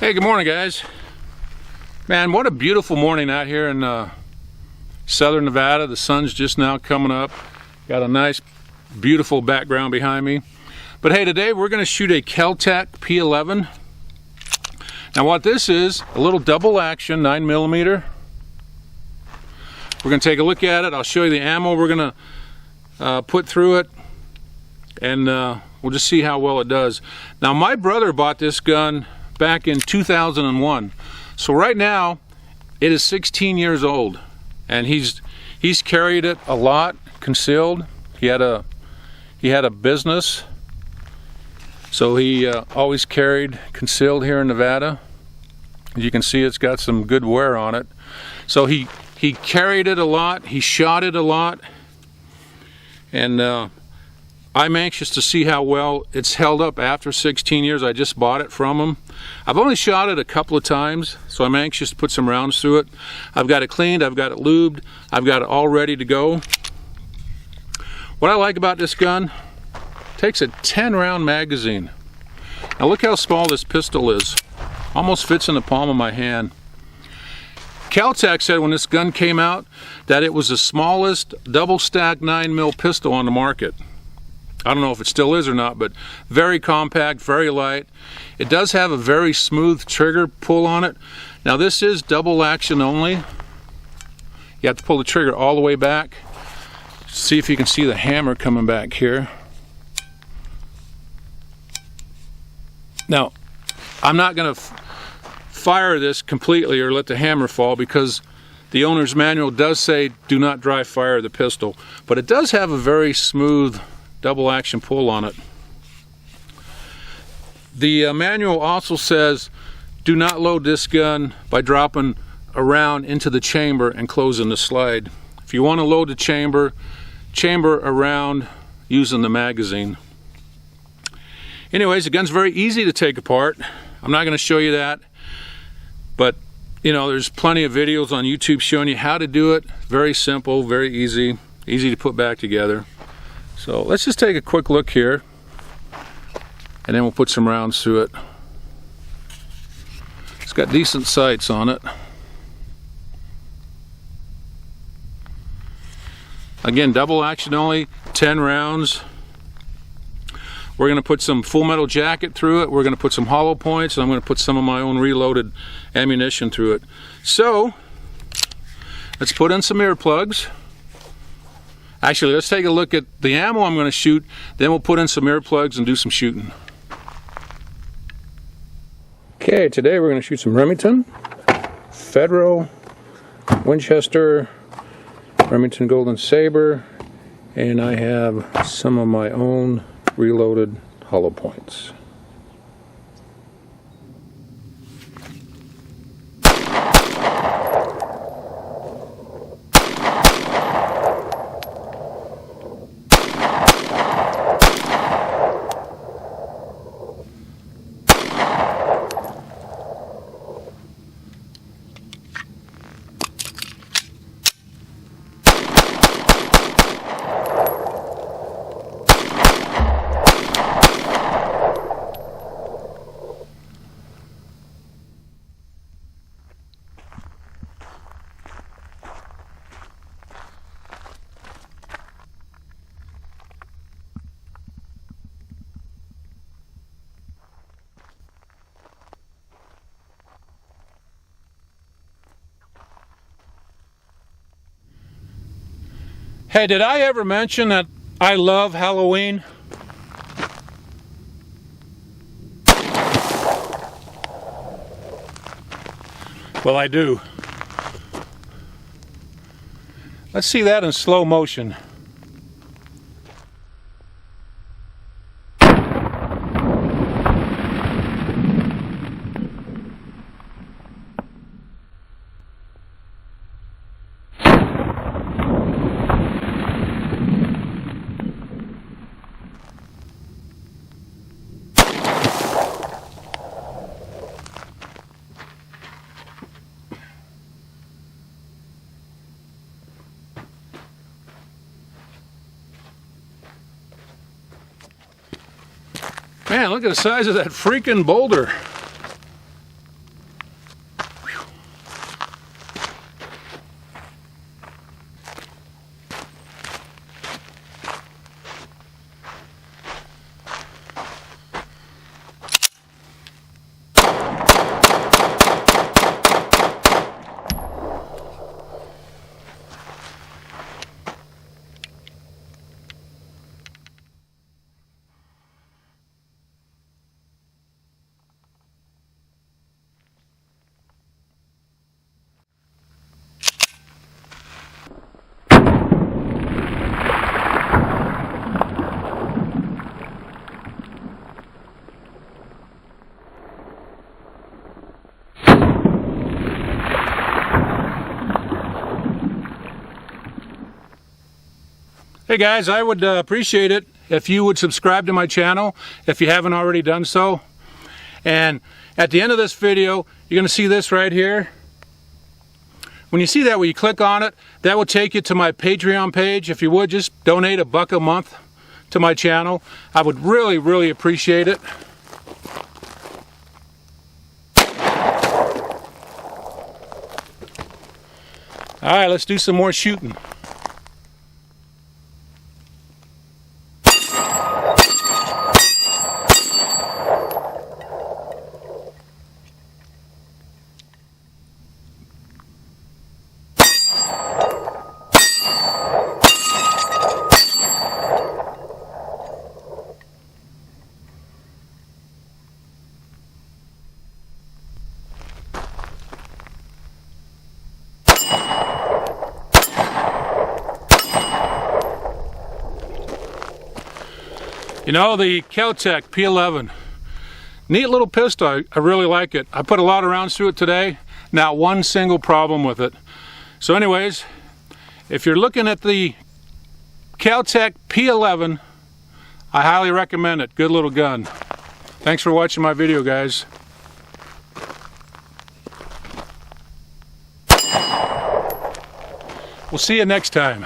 Hey, good morning, guys. Man, what a beautiful morning out here in southern Nevada. The sun's just now coming up. Got a nice, beautiful background behind me. But hey, today we're going to shoot a Kel-Tec P11. Now what this is, a little double action 9mm. We're going to take a look at it. I'll show you the ammo we're going to put through it, and we'll just see how well it does. Now my brother bought this gun back in 2001, so right now it is 16 years old, and he's carried it a lot concealed. He had a business, so he always carried concealed here in Nevada. As you can see, it's got some good wear on it. So he carried it a lot, he shot it a lot, and I'm anxious to see how well it's held up after 16 years. I just bought it from him. I've only shot it a couple of times, so I'm anxious to put some rounds through it. I've got it cleaned, I've got it lubed, I've got it all ready to go. What I like about this gun, it takes a 10-round magazine. Now look how small this pistol is. Almost fits in the palm of my hand. Kel-Tec said when this gun came out that it was the smallest double-stack 9mm pistol on the market. I don't know if it still is or not, but very compact, very light. It does have a very smooth trigger pull on it. Now this is double action only. You have to pull the trigger all the way back. See if you can see the hammer coming back here. Now, I'm not going to fire this completely or let the hammer fall, because the owner's manual does say do not dry fire the pistol, but it does have a very smooth double action pull on it. The manual also says do not load this gun by dropping a round into the chamber and closing the slide. If you want to load the chamber a round using the magazine. Anyways, the gun's very easy to take apart. I'm not going to show you that, but you know, there's plenty of videos on YouTube showing you how to do it. Very simple, very easy to put back together. So let's just take a quick look here, and then we'll put some rounds through it. It's got decent sights on it. Again, double action only, 10 rounds. We're going to put some full metal jacket through it. We're going to put some hollow points, and I'm going to put some of my own reloaded ammunition through it. So let's put in some earplugs. Actually, let's take a look at the ammo I'm going to shoot, then we'll put in some earplugs and do some shooting. Okay, today we're going to shoot some Remington, Federal, Winchester, Remington Golden Saber, and I have some of my own reloaded hollow points. Hey, did I ever mention that I love Halloween? Well, I do. Let's see that in slow motion. Man, look at the size of that freaking boulder. Hey guys, I would appreciate it if you would subscribe to my channel if you haven't already done so. And at the end of this video, you're going to see this right here. When you see that, when you click on it, that will take you to my Patreon page. If you would, just donate $1 a month to my channel. I would really, really appreciate it. All right, let's do some more shooting. You know, the Kel-Tec P11, neat little pistol. I really like it. I put a lot of rounds through it today. Not one single problem with it. So anyways, if you're looking at the Kel-Tec P11, I highly recommend it. Good little gun. Thanks for watching my video, guys. We'll see you next time.